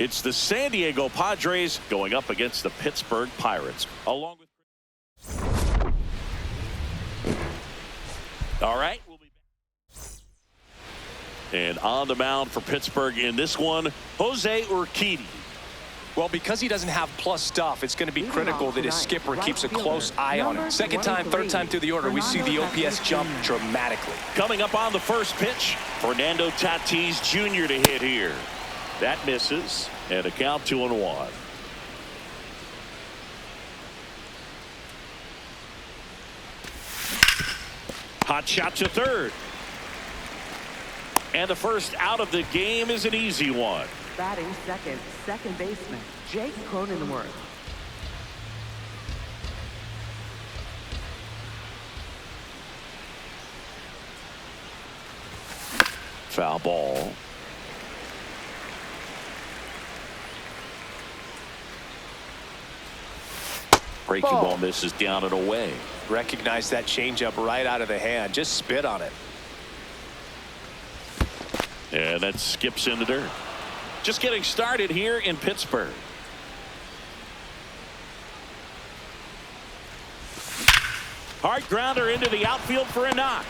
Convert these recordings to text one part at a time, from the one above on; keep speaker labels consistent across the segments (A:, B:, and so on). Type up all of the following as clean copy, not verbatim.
A: It's the San Diego Padres going up against the Pittsburgh Pirates. Along with all right, we'll be back. And on the mound for Pittsburgh in this one, Jose Urquidy.
B: Well, because he doesn't have plus stuff, it's going to be critical that his skipper keeps a close eye on him. Second time, third time through the order, we see the OPS jump dramatically.
A: Coming up on the first pitch, Fernando Tatis Jr. to hit here. That misses, and a count 2-1. Hot shot to third. And the first out of the game is an easy one.
C: Batting second, second baseman, Jake Cronenworth.
A: Foul ball. Breaking ball misses down and away.
B: Recognize that changeup right out of the hand. Just spit on it.
A: And that skips into dirt. Just getting started here in Pittsburgh. Hard grounder into the outfield for a knock.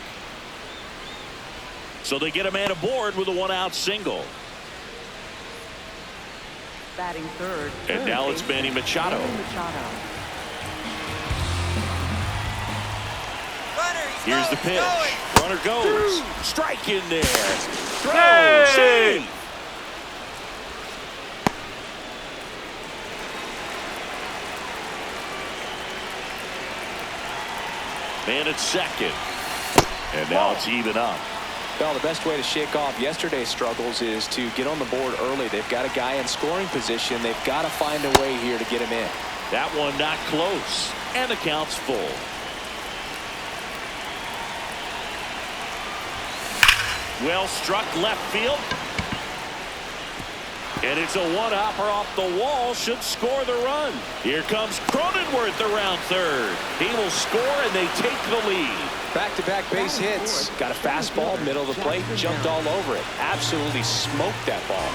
A: So they get a man aboard with a one-out single.
C: Batting third.
A: And now it's Manny Machado. Here's the pitch. Runner goes. Strike in there. Throw. Save. Man at second. And now it's even up.
B: Well, the best way to shake off yesterday's struggles is to get on the board early. They've got a guy in scoring position. They've got to find a way here to get him in.
A: That one not close. And the count's full. Well struck left field. And it's a one-hopper off the wall. Should score the run. Here comes Cronenworth around third. He will score and they take the lead.
B: Back-to-back base hits. Got a fastball, middle of the plate, jumped all over it. Absolutely smoked that ball.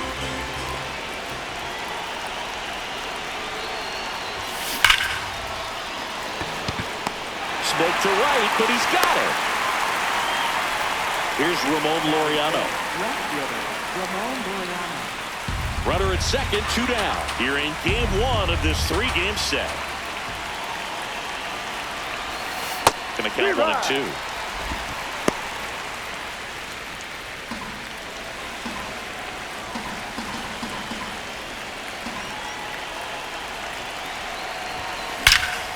A: Smoke to right, but he's got it. Here's Ramon Laureano. Runner at second, 2 down. Here in game 1 of this 3-game set. Gonna count 1 and 2.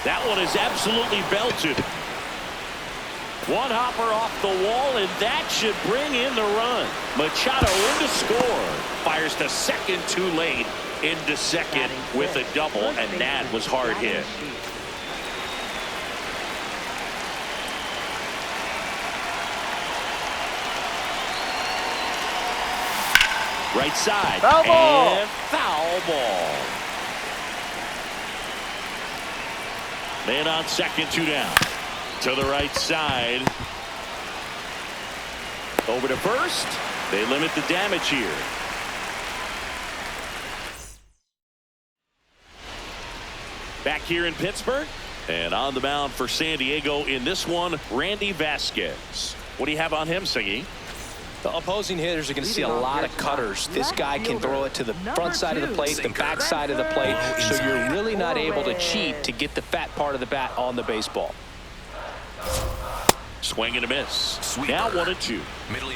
A: That one is absolutely belted. One hopper off the wall, and that should bring in the run. Machado in to score. Fires to second too late. Into second with a double, and that was hard hit. Right side.
B: Foul ball.
A: And foul ball. Man on second, 2 down. To the right side. Over to first. They limit the damage here. Back here in Pittsburgh. And on the mound for San Diego in this one, Randy Vasquez. What do you have on him, Siggy?
B: The opposing hitters are going to see a lot of cutters. This guy can throw it to the front side of the plate, the back side of the plate, so you're really not able to cheat to get the fat part of the bat on the baseball.
A: Swing and a miss. Sweeper. Now 1 and 2.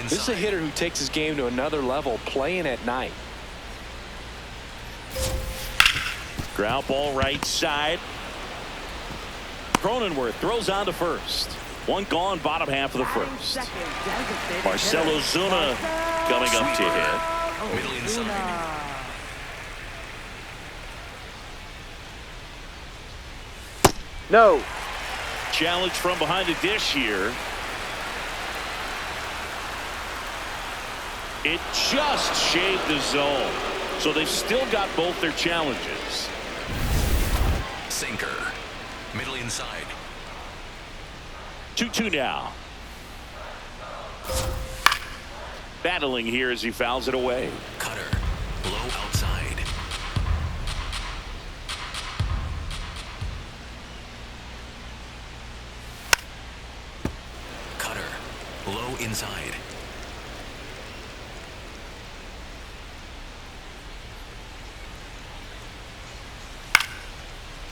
B: This is a hitter who takes his game to another level playing at night.
A: Ground ball right side. Cronenworth throws on to first. One gone, bottom half of the first. Marcell Ozuna coming up to hit.
D: Middle inside.
B: No.
A: Challenge from behind the dish here. It just shaved the zone. So they've still got both their challenges.
D: Sinker. Middle inside.
A: 2-2 now. Battling here as he fouls it away.
D: Cutter. Low outside. inside.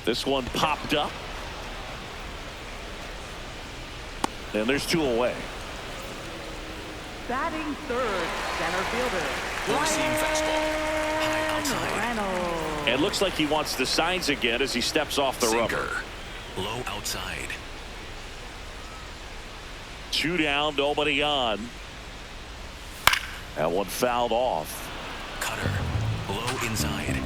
A: This one popped up. And there's 2 away.
C: Batting third, center fielder.
D: Low seam fastball. High outside.
A: It looks like he wants the signs again as he steps off the
D: Sinker.
A: rubber.
D: Low outside.
A: 2 down, nobody on. That one fouled off.
D: Cutter. Low inside.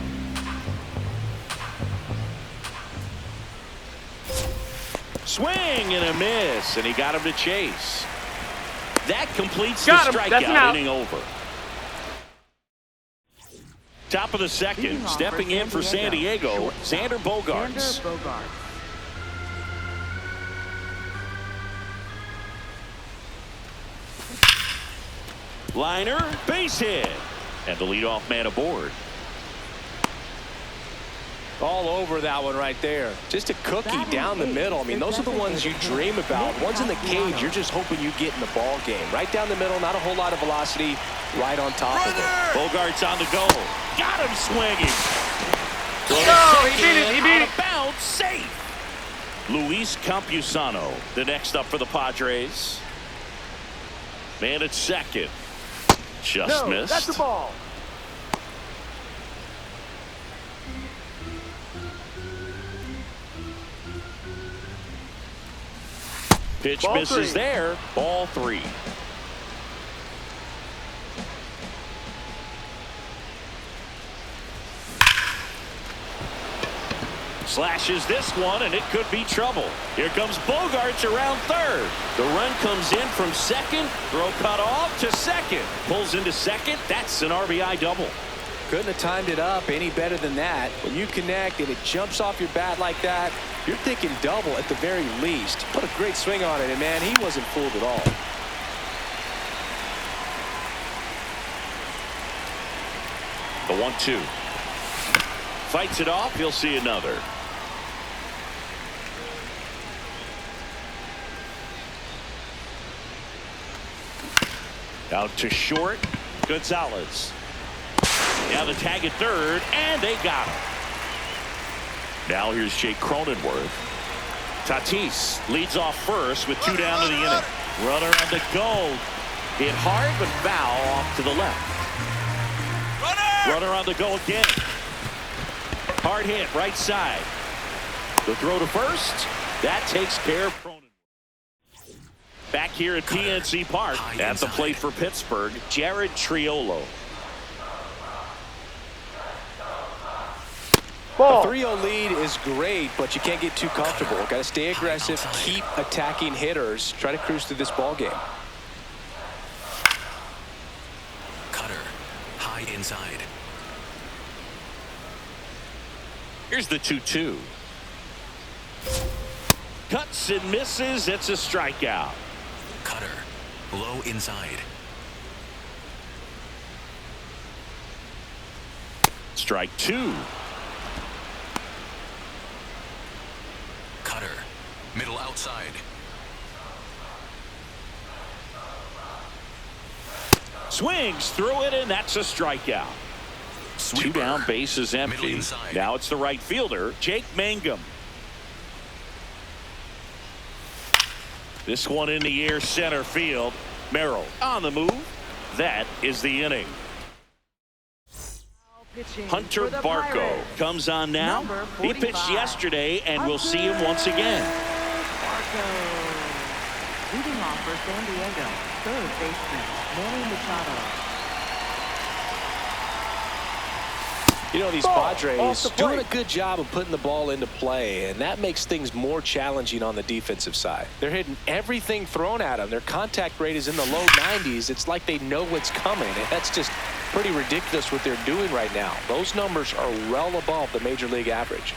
A: Swing and a miss, and he got him to chase. That completes the
E: Got him. That's an
A: strikeout
E: out.
A: inning over. Top of the second, stepping in for San Diego, Xander Bogaerts. Liner, base hit, and the leadoff man aboard.
B: All over that one right there. Just a cookie down the middle. I mean, those are the ones you dream about. Ones in the cage, you're just hoping you get in the ball game. Right down the middle, not a whole lot of velocity, right on top of it.
A: Bogaerts on the go. Got him swinging.
E: No, he beat it. He beat it.
A: Bounce, safe. Luis Campusano, the next up for the Padres. Man at second. Just missed.
E: That's the ball.
A: Pitch
E: Ball
A: misses
E: 3.
A: there. Ball 3. Slashes this one, and it could be trouble. Here comes Bogaerts around third. The run comes in from second. Throw cut off to second. Pulls into second. That's an RBI double.
B: Couldn't have timed it up any better than that. When you connect and it jumps off your bat like that, you're thinking double at the very least. Put a great swing on it, and man, he wasn't fooled at all.
A: The 1-2. Fights it off. You'll see another. Out to short. Gonzalez. Now the tag at third, and they got him. Now here's Jake Cronenworth. Tatis leads off first with 2 down to the inning. Runner on the go. Hit hard but foul off to the left. Runner on the go again. Hard hit right side. The throw to first. That takes care of Cronenworth. Back here at PNC Park at the plate for Pittsburgh, Jared Triolo.
B: A 3-0 lead is great, but you can't get too comfortable. Got to stay aggressive, keep attacking hitters, try to cruise through this ball game.
D: Cutter. High inside.
A: Here's the 2-2. Cuts and misses. It's a strikeout.
D: Cutter. Low inside.
A: Strike 2.
D: Cutter. Middle outside.
A: Swings through it, and that's a strikeout.
D: Sweeper.
A: 2 down, base is empty.
D: Middle inside.
A: Now it's the right fielder, Jake Mangum. This one in the air, center field. Merrill on the move. That is the inning. Hunter Barco comes on now. He pitched yesterday, and we'll see him once again.
C: Barco. Leading off for San Diego, third baseman, Manny Machado.
B: You know, these Padres doing a good job of putting the ball into play, and that makes things more challenging on the defensive side. They're hitting everything thrown at them. Their contact rate is in the low 90s. It's like they know what's coming, and that's just pretty ridiculous what they're doing right now. Those numbers are well above the major league average.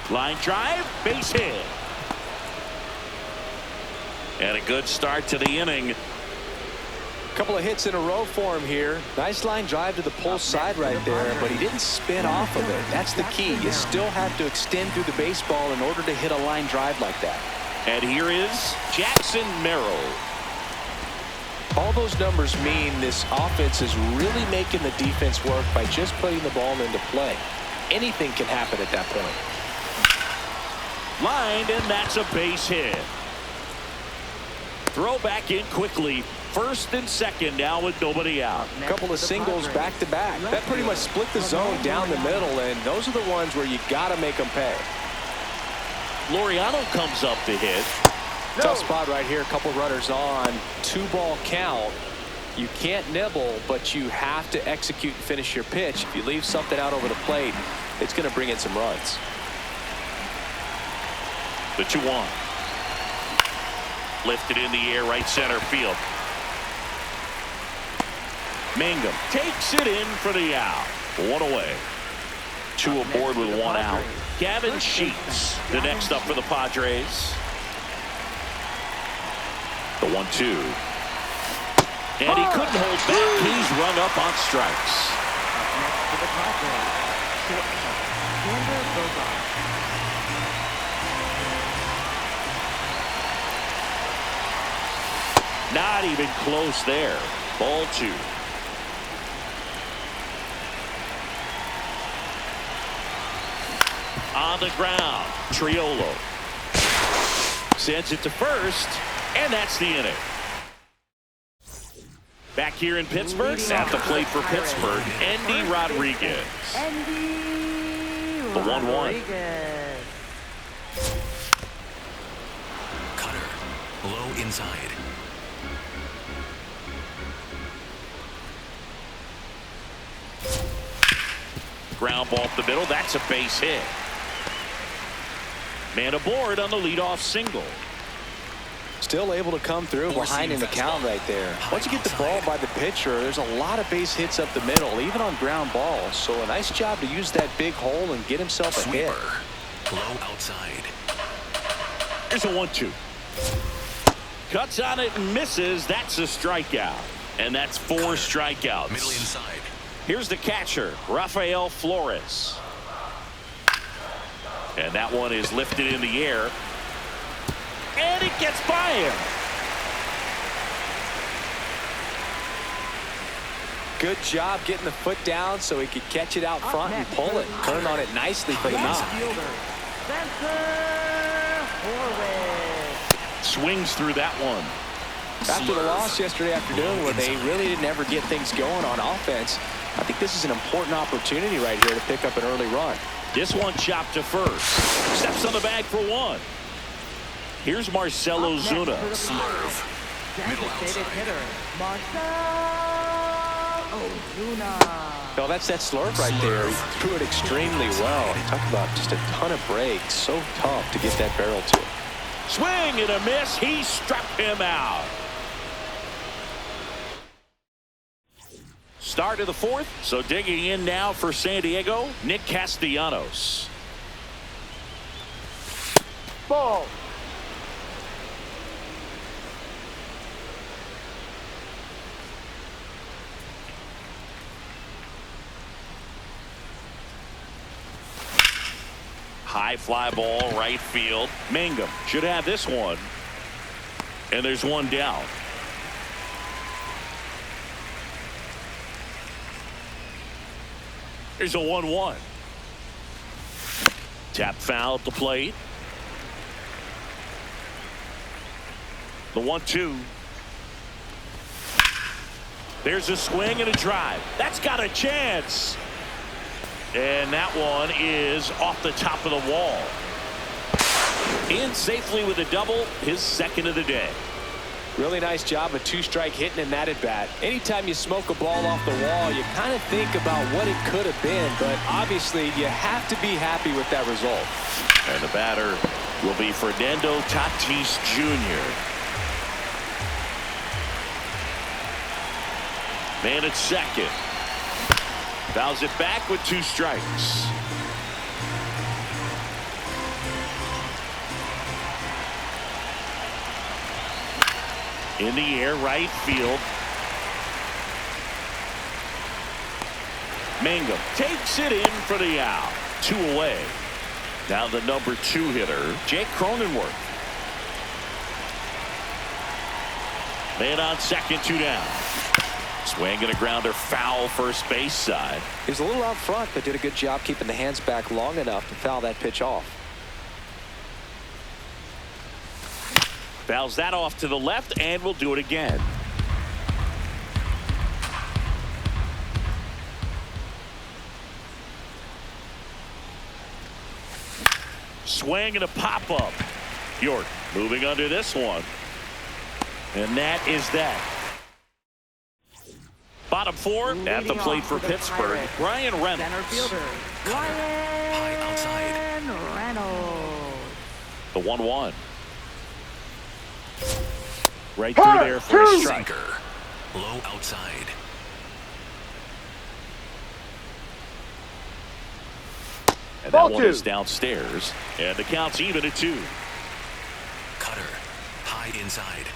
A: Line drive, base hit. And a good start to the inning.
B: Couple of hits in a row for him here. Nice line drive to the pull side right there, but he didn't spin off of it. That's the key. You still have to extend through the baseball in order to hit a line drive like that.
A: And here is Jackson Merrill.
B: All those numbers mean this offense is really making the defense work by just putting the ball into play. Anything can happen at that point.
A: Lined, and that's a base hit. Throw back in quickly. First and second now with nobody out.
B: A couple of singles back to back. That pretty much split the zone down the middle, and those are the ones where you got to make them pay.
A: Laureano comes up to hit.
B: Tough spot right here. A couple runners on. 2-ball count. You can't nibble, but you have to execute and finish your pitch. If you leave something out over the plate, it's going to bring in some runs.
A: The 2-1. Lifted in the air, right center field. Mangum takes it in for the out. 1 away. 2 aboard with 1 out. Gavin Sheets, the next up for the Padres. The 1-2. And he couldn't hold back. He's rung up on strikes.
C: Next to the Padres, shortstop, Xander Bogaerts.
A: Not even close there. Ball 2. On the ground, Triolo sends it to first, and that's the inning. Back here in Pittsburgh, at the plate for Pittsburgh, Endy Rodriguez.
C: Endy
A: The 1-1.
D: Cutter. Low inside.
A: Ground ball up the middle. That's a base hit. Man aboard on the leadoff single.
B: Still able to come through behind in the count right there. Once you get the ball by the pitcher, there's a lot of base hits up the middle, even on ground balls. So a nice job to use that big hole and get himself a hit.
D: Low outside.
A: Here's a 1-2. Cuts on it and misses. That's a strikeout. And that's 4 strikeouts.
D: Middle inside.
A: Here's the catcher, Rafael Flores. And that one is lifted in the air. And it gets by him.
B: Good job getting the foot down so he could catch it out front and pull it. Turned on it nicely for the knock.
A: Swings through that one.
B: After the loss yesterday afternoon where they really didn't ever get things going on offense, I think this is an important opportunity right here to pick up an early run.
A: This one chopped to first. Steps on the bag for 1. Here's Marcell Ozuna.
D: Swerve. Middle
C: Designated
D: outside.
C: hitter, Marcell Ozuna.
B: Well, that's that slurve right there. He threw it extremely well. Talk about just a ton of breaks. So tough to get that barrel to.
A: Swing and a miss. He struck him out. Start of the 4th. So digging in now for San Diego, Nick Castellanos.
E: Ball.
A: High fly ball, right field. Mangum should have this one. And there's one down. Here's a 1-1. Tap foul at the plate. The 1-2. There's a swing and a drive. That's got a chance. And that one is off the top of the wall. In safely with a double, his second of the day.
B: Really nice job of 2-strike hitting in that at bat. Anytime you smoke a ball off the wall, you kind of think about what it could have been, but obviously you have to be happy with that result.
A: And the batter will be Fernando Tatis Jr. Man at second. Fouls it back with 2 strikes. In the air, right field. Mangum takes it in for the out. 2 away. Now the number 2 hitter, Jake Cronenworth. Man on second, 2 down. Swing and a grounder, foul first base side.
B: He was a little out front, but did a good job keeping the hands back long enough to foul that pitch off.
A: Fouls that off to the left, and we'll do it again. Swing and a pop-up. York moving under this one. And that is that. Bottom 4 at the plate for Pittsburgh. Brian Reynolds.
C: Center fielder,
D: High outside.
C: Reynolds.
A: The 1-1. Right through there for a strike.
D: Sinker. Low outside.
A: And that one is downstairs. And the count's even at 2.
D: Cutter. High inside.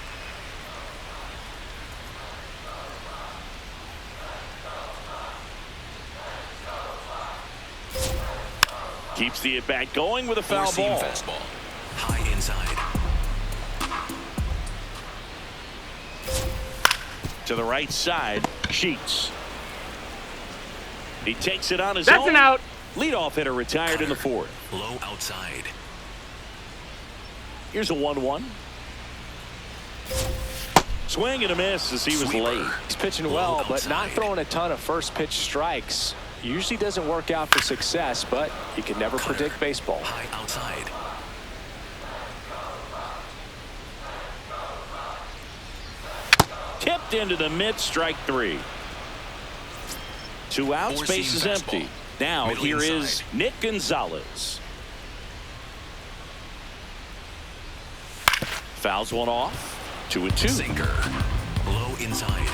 A: Keeps the at-bat going with a foul ball.
D: Fastball. High inside.
A: To the right side, Sheets. He takes it on his
E: That's
A: own.
E: an out.
A: Leadoff hitter retired in the 4th.
D: Low outside.
A: Here's a 1-1. Swing and a miss as he was late.
B: He's pitching well, but not throwing a ton of first pitch strikes. Usually doesn't work out for success, but you can never predict baseball.
D: High outside.
A: Tipped into the mid, strike 3. 2 outs, base is empty. Now here is Nick Gonzalez. Fouls one off. 2-2.
D: Sinker. Low inside.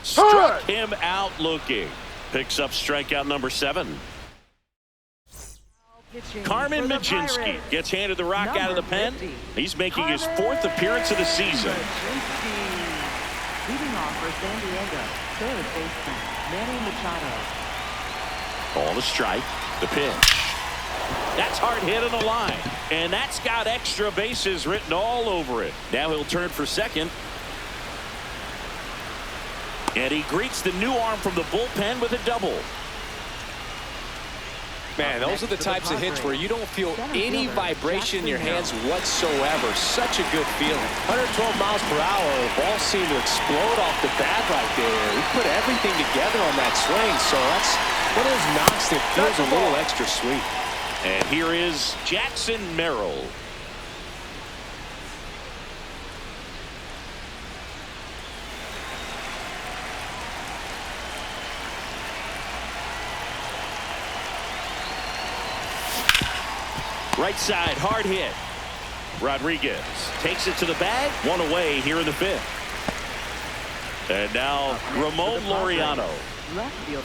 A: Struck him out looking. Picks up strikeout number 7. Carmen Mlodzinski gets handed the rock out of the pen. He's making his 4th appearance of the season.
C: Leading off for San Diego, third baseman, Manny Machado.
A: On a strike, the pitch. That's hard hit on the line. And that's got extra bases written all over it. Now he'll turn for second. And he greets the new arm from the bullpen with a double.
B: Man, those are the types of hits where you don't feel any vibration in your hands whatsoever. Such a good feeling. 112 miles per hour. The ball seemed to explode off the bat right there. He put everything together on that swing, so that's one of those knocks that feels a little extra sweet.
A: And here is Jackson Merrill. Right side, hard hit. Rodriguez takes it to the bag. 1 away here in the 5th. And now Ramon Laureano.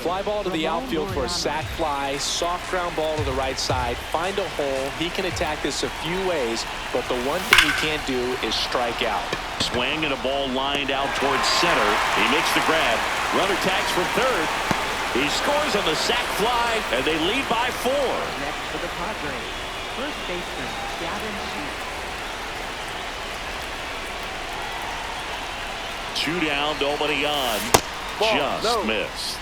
B: Fly ball to the outfield for a sac fly. Soft ground ball to the right side. Find a hole. He can attack this a few ways, but the one thing he can't do is strike out.
A: Swing and a ball lined out towards center. He makes the grab. Runner tags from third. He scores on the sac fly, and they lead by 4.
C: Next for the Padres, first baseman, Gavin Sheets.
A: 2 down, nobody on. Just missed.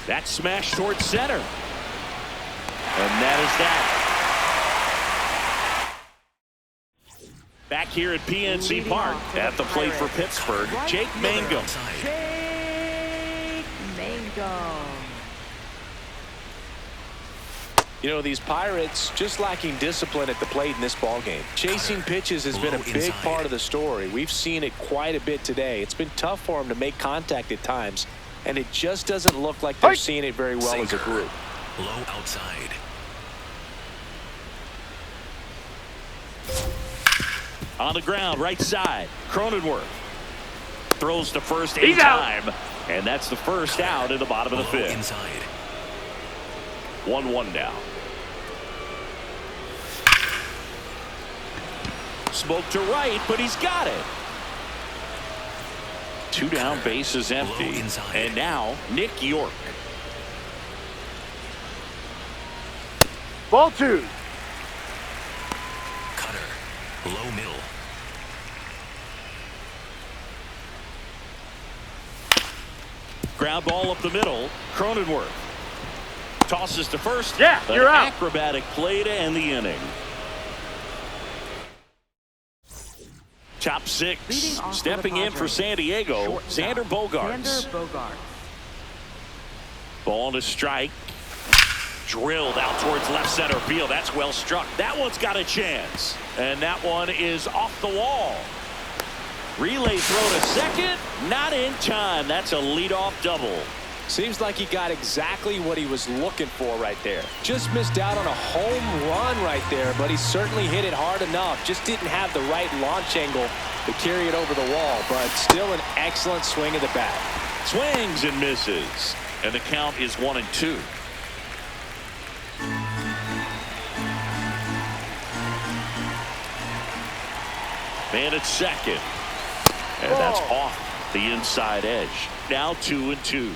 A: That smash towards center. And that is that. Back here at PNC Park at the plate for Pittsburgh, Jake Mangum.
C: Jake Mangum.
B: You know, these Pirates just lacking discipline at the plate in this ballgame. Chasing pitches has been a big part of the story. We've seen it quite a bit today. It's been tough for them to make contact at times, and it just doesn't look like they're seeing it very well as a group.
D: Low outside.
A: On the ground, right side, Cronenworth throws to first
E: in
A: time, and that's the first out in the bottom of the 5th.
D: Inside.
A: 1-1 now. Smoke to right, but he's got it. 2 down, bases empty. And now Nick York.
E: Ball 2.
D: Cutter. Low middle.
A: Ground ball up the middle. Cronenworth tosses to first.
E: Yeah, you're out.
A: Acrobatic play to end the inning. Top 6. Stepping in for San Diego, Xander Bogaerts. Ball to strike. Drilled out towards left center field. That's well struck. That one's got a chance. And that one is off the wall. Relay throw to second. Not in time. That's a leadoff double.
B: Seems like he got exactly what he was looking for right there. Just missed out on a home run right there, but he certainly hit it hard enough. Just didn't have the right launch angle to carry it over the wall, but still an excellent swing of the bat.
A: Swings and misses. And the count is 1-2. Man at second. And that's off the inside edge. Now 2-2.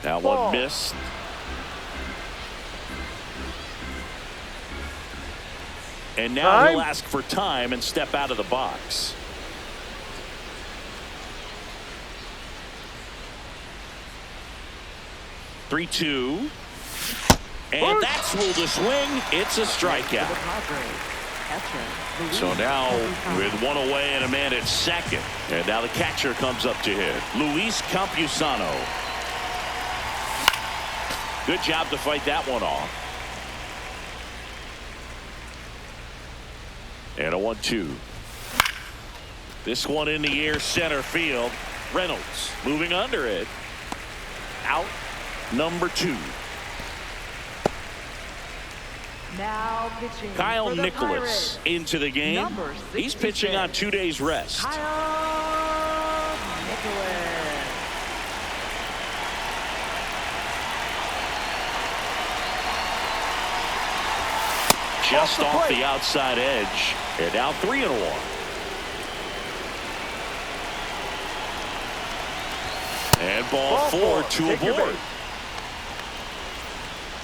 A: Now one missed. And now he'll ask for time and step out of the box. (3-2). And that's ruled a swing. It's a strikeout. So now with one away and a man at second. And now the catcher comes up to hit. Luis Campusano. Good job to fight that one off. And a 1-2. This one in the air, center field. Reynolds moving under it. Out number 2.
C: Now pitching
A: Kyle
C: for the
A: Nicholas
C: Pirates.
A: into the game.
C: Number
A: He's pitching on 2 days rest.
C: Kyle Nicholas.
A: Just off the outside edge. And now 3-1. And ball 4, 2 aboard.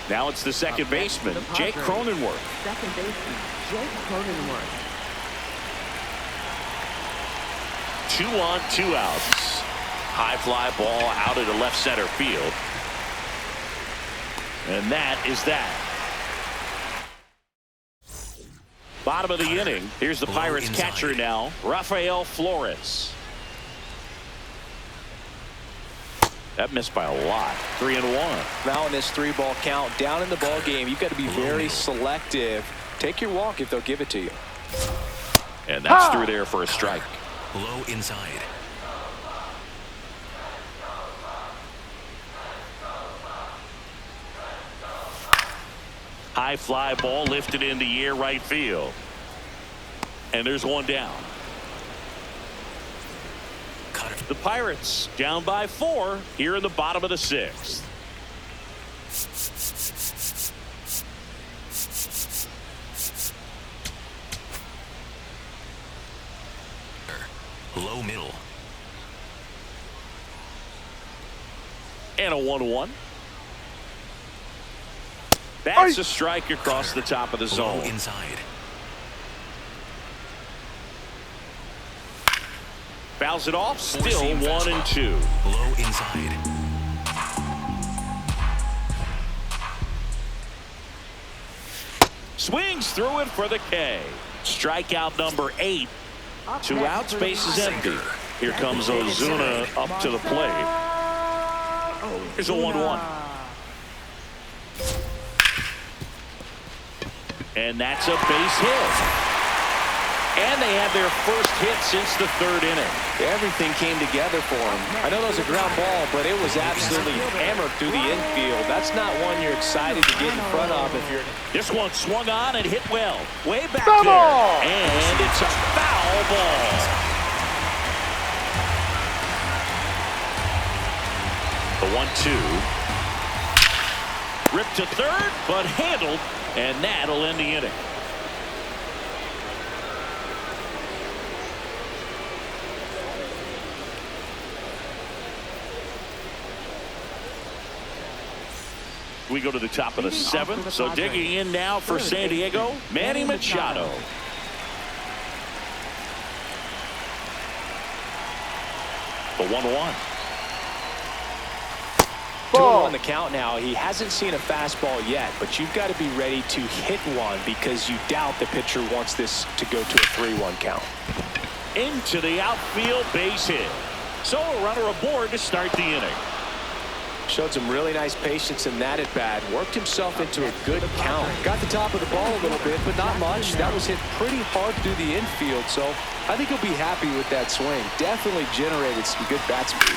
A: Now it's the second baseman, Jake Cronenworth.
C: Second baseman, Jake Cronenworth.
A: 2 on, 2 outs. High fly ball out into left center field. And that is that. Bottom of the inning. Here's the Pirates catcher now, Rafael Flores. That missed by a lot. 3-1.
B: Now in this 3-ball count, down in the ball game, you've got to be very selective. Take your walk if they'll give it to you.
A: And that's through there for a strike.
D: Low inside.
A: High fly ball lifted in the air, right field. And there's one down. The Pirates down by 4 here in the bottom of the 6th.
D: Low middle.
A: And a 1-1. That's a strike across the top of the zone.
D: Low inside.
A: Fouls it off. Still 1-2.
D: Low inside.
A: Swings through it for the K. Strikeout number 8. 2 outs, bases empty. Here comes Ozuna up to the plate. Here's a 1-1. And that's a base hit. And they had their first hit since the 3rd inning.
B: Everything came together for him. I know that was a ground ball, but it was absolutely hammered through the infield. That's not one you're excited to get in front of if you're...
A: This one swung on and hit well. Way back there. And it's a foul ball. The 1-2. Ripped to third, but handled. And that'll end the inning. We go to the top of the seventh. So digging in now for San Diego, Manny Machado. The 1-1.
B: 2-1 on the count now. He hasn't seen a fastball yet, but you've got to be ready to hit one because you doubt the pitcher wants this to go to a 3-1 count.
A: Into the outfield, base hit. So a runner aboard to start the inning.
B: Showed some really nice patience in that at bat. Worked himself into a good count. Got the top of the ball a little bit, but not much. That was hit pretty hard through the infield, so I think he'll be happy with that swing. Definitely generated some good bat speed.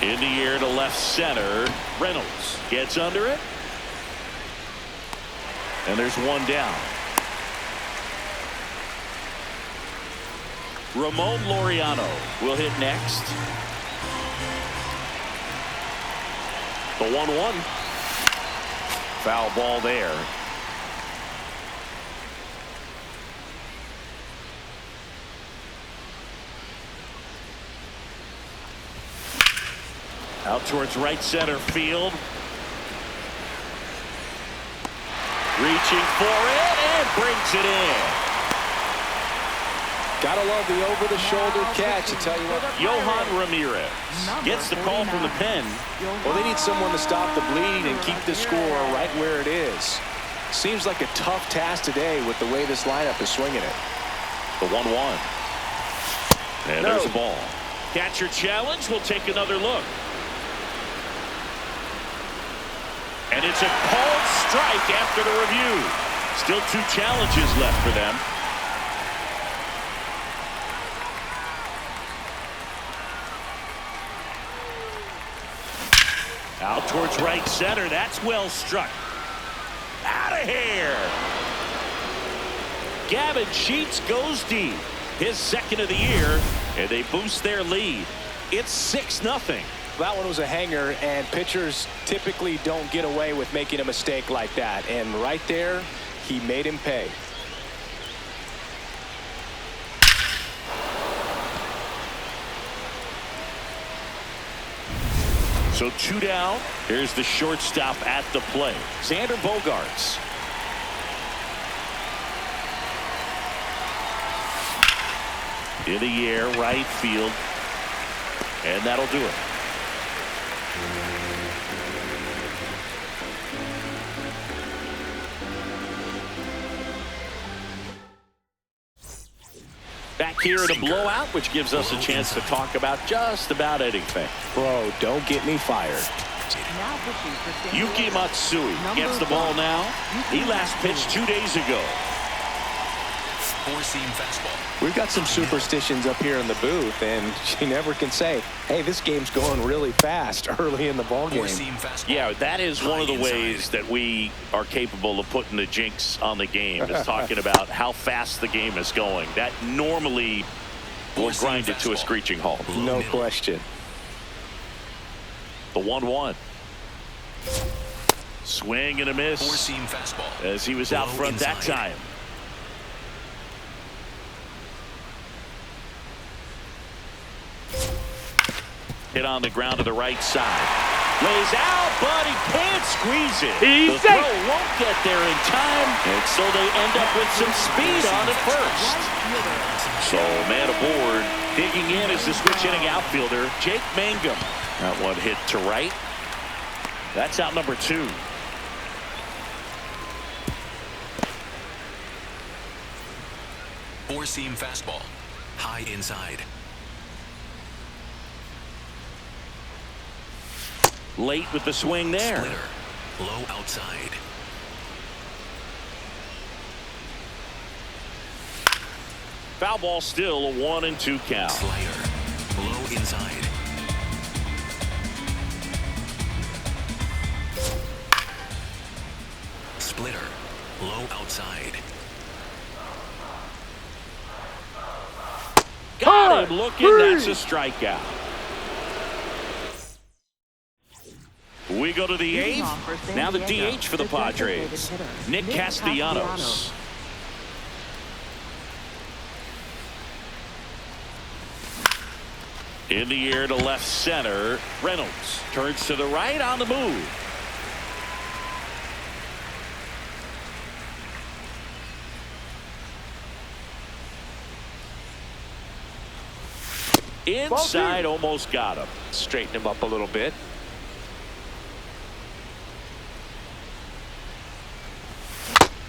A: In the air to left center. Reynolds gets under it. And there's one down. Ramon Laureano will hit next. The 1-1. Foul ball there. Out towards right center field. Reaching for it and brings it in.
B: Gotta love the over-the-shoulder catch, I tell you what.
A: Yohan Ramirez gets the call from the pen.
B: Well, they need someone to stop the bleeding and keep the score right where it is. Seems like a tough task today with the way this lineup is swinging it.
A: The 1-1. And there's a ball. Catcher challenge. We'll take another look. And it's a called strike after the review. Still 2 challenges left for them. Out towards right center. That's well struck. Out of here. Gavin Sheets goes deep. His second of the year, and they boost their lead. It's 6-0.
B: That one was a hanger, and pitchers typically don't get away with making a mistake like that. And right there, he made him pay.
A: So 2 down. Here's the shortstop at the plate. Xander Bogaerts. In the air, right field. And that'll do it. Back here at a blowout, which gives us a chance to talk about just about anything.
B: Bro, don't get me fired.
A: Yuki Matsui gets the ball now. He last pitched 2 days ago.
D: Four-seam fastball.
B: We've got some superstitions up here in the booth, and you never can say, hey, this game's going really fast early in the ball game.
D: Four-seam fastball.
A: Yeah, that is one of the ways that we are capable of putting the jinx on the game, is talking about how fast the game is going. That normally will grind it to a screeching halt.
B: No question.
A: The 1-1. Swing and a miss.
D: Four-seam fastball.
A: As he was out front that time. Hit on the ground to the right side. Lays out, but he can't squeeze it. The throw won't get there in time, and so they end up with some speed on at first. So man aboard. Digging in is the switch hitting outfielder, Jake Mangum. That one hit to right. That's out number 2.
D: Four-seam fastball. High inside.
A: Late with the swing there.
D: Splitter. Low outside.
A: Foul ball still, a 1-2 count.
D: Slider. Low inside. Splitter. Low outside.
A: Got him looking. That's a strikeout. We go to the 8th. Now the DH for the Padres, Nick Castellanos. In the air to left center. Reynolds turns to the right on the move. Inside, almost got him.
B: Straighten him up a little bit.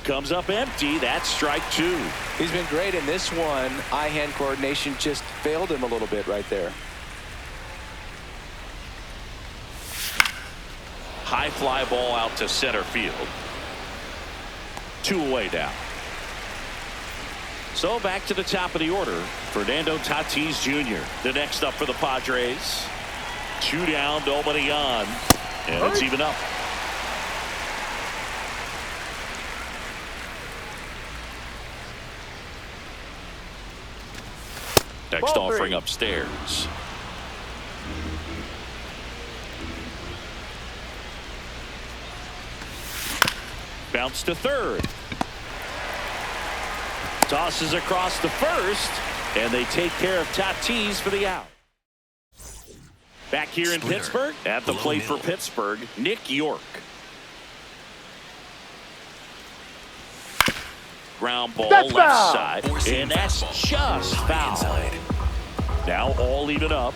A: Comes up empty. That's strike 2.
B: He's been great in this one. Eye-hand coordination just failed him a little bit right there.
A: High fly ball out to center field. 2 away now. So back to the top of the order. Fernando Tatis Jr. the next up for the Padres. 2 down, nobody on. And it's even up. Next offering upstairs. Bounce to third. Tosses across to first, and they take care of Tatis for the out. Back here in Pittsburgh, at the plate for Pittsburgh, Nick York. Ground ball left side, and that's just foul. Now all even up.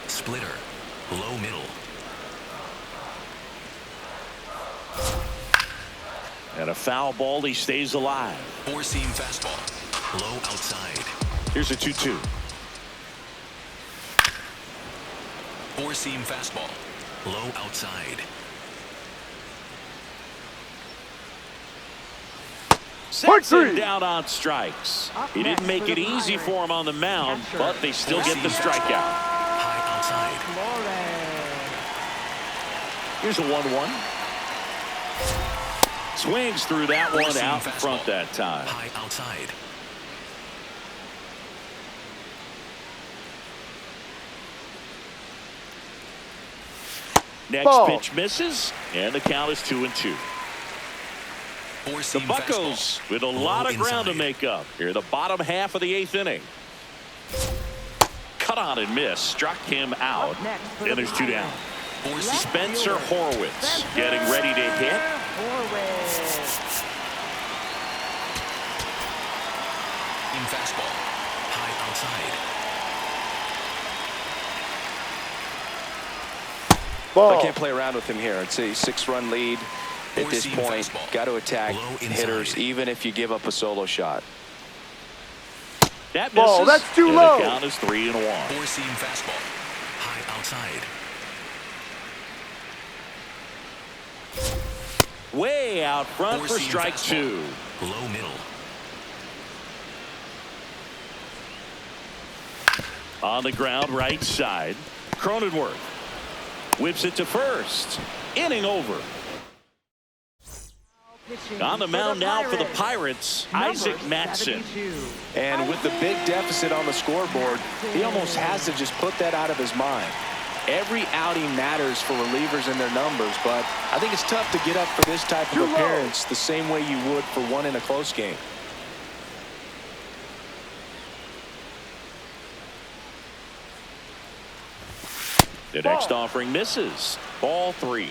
D: Splitter, low middle.
A: And a foul ball, he stays alive.
D: 4-seam fastball, low outside.
A: Here's a 2-2.
D: 4-seam fastball, low outside.
A: Sets him down on strikes. He didn't make it easy for him on the mound, but they still get the strikeout.
D: High outside.
A: Here's a 1-1. Swings through that one out front that time.
D: High outside.
A: Next pitch misses, and the count is 2-2. The Buccos with a lot of ground to make up here, the bottom half of the 8th inning. Cut on and miss, struck him out, and there's 2 down. Spencer Horwitz getting ready to hit.
D: In fastball, high outside.
B: I can't play around with him here. It's a 6-run lead. At this point, got to attack hitters, even if you give up a solo shot.
A: That misses.
E: That's too low.
A: The count is 3-1.
D: 4-seam fastball, high outside.
A: Way out front for strike 2.
D: Low middle.
A: On the ground, right side. Cronenworth whips it to first. Inning over. On the mound now for the Pirates, Isaac Mattson.
B: And with the big deficit on the scoreboard, he almost has to just put that out of his mind. Every outing matters for relievers and their numbers, but I think it's tough to get up for this type of appearance the same way you would for one in a close game.
A: The next offering misses. Ball 3.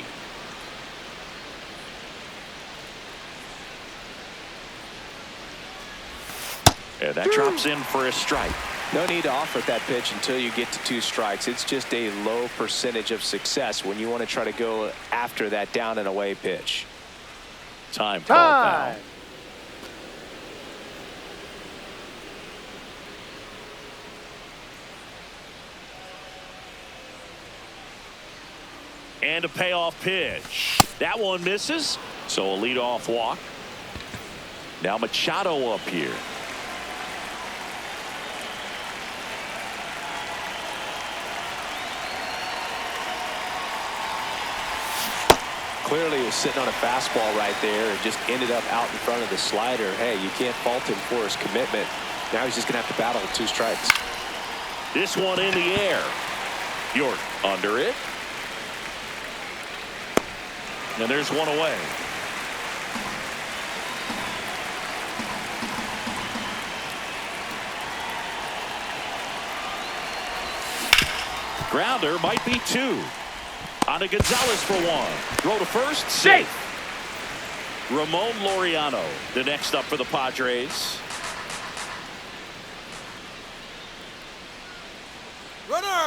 A: And that drops in for a strike.
B: No need to offer that pitch until you get to 2 strikes. It's just a low percentage of success when you want to try to go after that down and away pitch.
A: Time called now. And a payoff pitch. That one misses. So a leadoff walk. Now Machado up here.
B: Clearly he was sitting on a fastball right there and just ended up out in front of the slider. Hey, you can't fault him for his commitment. Now he's just going to have to battle with 2 strikes.
A: This one in the air. York under it. And there's one away. Grounder might be 2. On to Gonzalez for 1. Throw to first. Safe. Ramon Laureano, the next up for the Padres.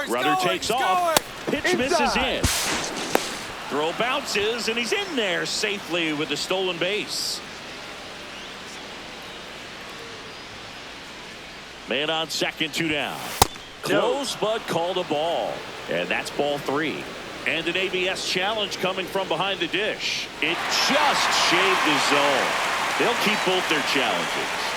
A: Runner takes off. Pitch misses in. Throw bounces, and he's in there safely with the stolen base. Man on second, 2 down. Close, but called a ball. And that's ball 3. And an ABS challenge coming from behind the dish. It just shaved his zone. They'll keep both their challenges.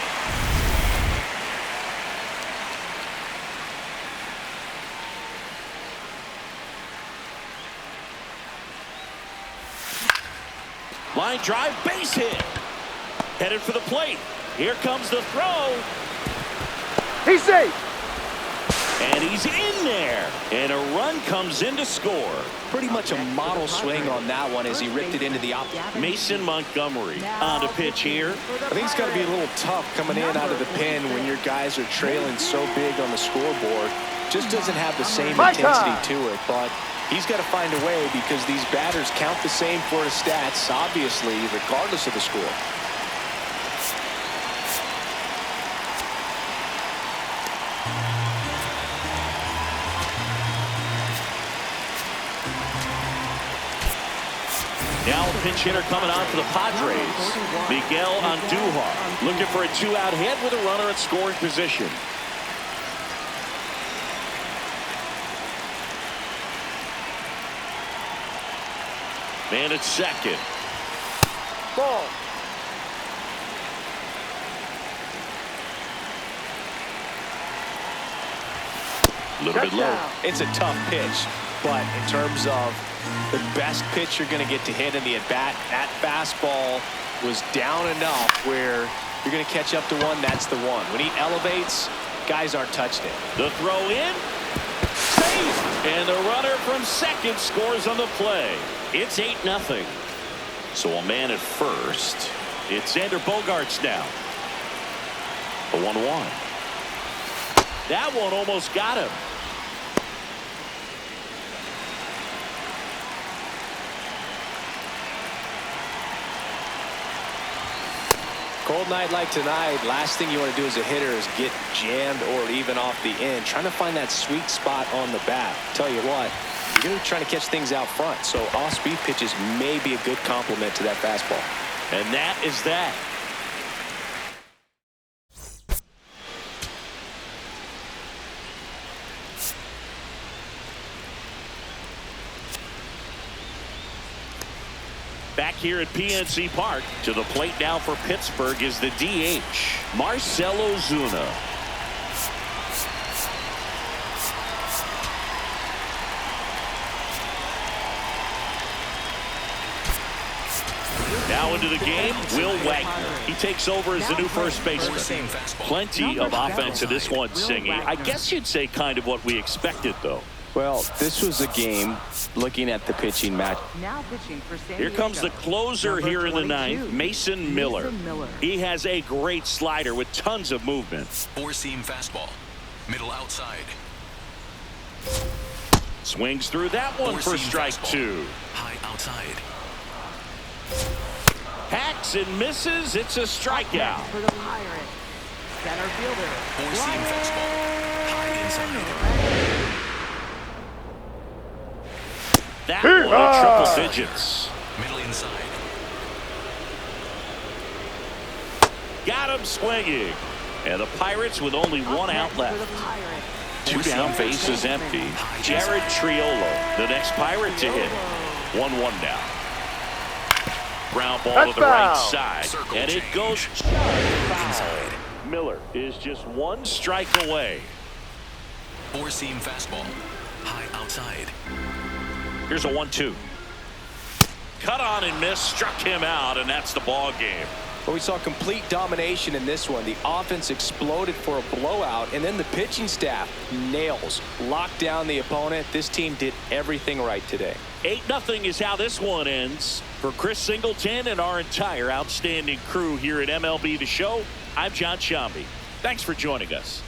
A: Line drive, base hit. Headed for the plate. Here comes the throw.
E: He's safe.
A: And he's in there. And a run comes in to score.
B: Pretty much a model swing on that one as he ripped it into the opposite.
A: Mason Montgomery on the pitch here.
B: I think it's got to be a little tough coming in out of the pen when your guys are trailing so big on the scoreboard. Just doesn't have the same intensity to it, but he's got to find a way because these batters count the same for his stats, obviously, regardless of the score.
A: Now a pinch hitter coming on for the Padres. Miguel Andujar looking for a 2-out hit with a runner in scoring position. Man at second.
E: Ball.
A: A little bit low.
B: It's a tough pitch, but in terms of the best pitch you're going to get to hit in the at-bat, that fastball was down enough where you're going to catch up to one. That's the one. When he elevates, guys aren't touching it.
A: The throw in. Safe. And the runner from second scores on the play. It's 8-0. So a man at first. It's Xander Bogaerts now. The 1-1. That one almost got him.
B: Cold night like tonight, last thing you want to do as a hitter is get jammed or even off the end. Trying to find that sweet spot on the bat. Tell you what, you're going to be trying to catch things out front, so off-speed pitches may be a good complement to that fastball.
A: And that is that. Back here at PNC Park, to the plate now for Pittsburgh is the DH, Marcell Ozuna. Now into the game, Will Wagner. He takes over as the new first baseman. Plenty of offense in this one, Singy. I guess you'd say kind of what we expected, though.
B: Well, this was a game looking at the pitching match.
C: Now pitching for San
A: Here comes the
C: Diego.
A: closer
C: Number
A: here in the
C: 22,
A: ninth, Mason Miller. He has a great slider with tons of movement.
D: Four-seam fastball. Middle outside.
A: Swings through that one for
D: Four-seam
A: strike
D: fastball.
A: 2.
D: High outside.
A: Hacks and misses. It's a strikeout.
C: For the Pirates. Center fielder.
D: Four-seam fastball. High inside.
A: That one at triple digits.
D: Middle inside.
A: Got him swinging. And the Pirates with only one out
C: For the
A: left.
C: Pirates.
A: 2 down, base is empty. Jared Triolo, the next Pirate to hit. 1-1 now. Ground ball to the right side.
D: Circle
A: And it
D: change.
A: goes just foul. Miller is just one strike away.
D: Four-seam fastball. High outside.
A: Here's a 1-2. Cut on and miss, struck him out, and that's the ball game.
B: Well, we saw complete domination in this one. The offense exploded for a blowout, and then the pitching staff nails, locked down the opponent. This team did everything right today.
A: 8-0 is how this one ends. For Chris Singleton and our entire outstanding crew here at MLB The Show, I'm John Shambi. Thanks for joining us.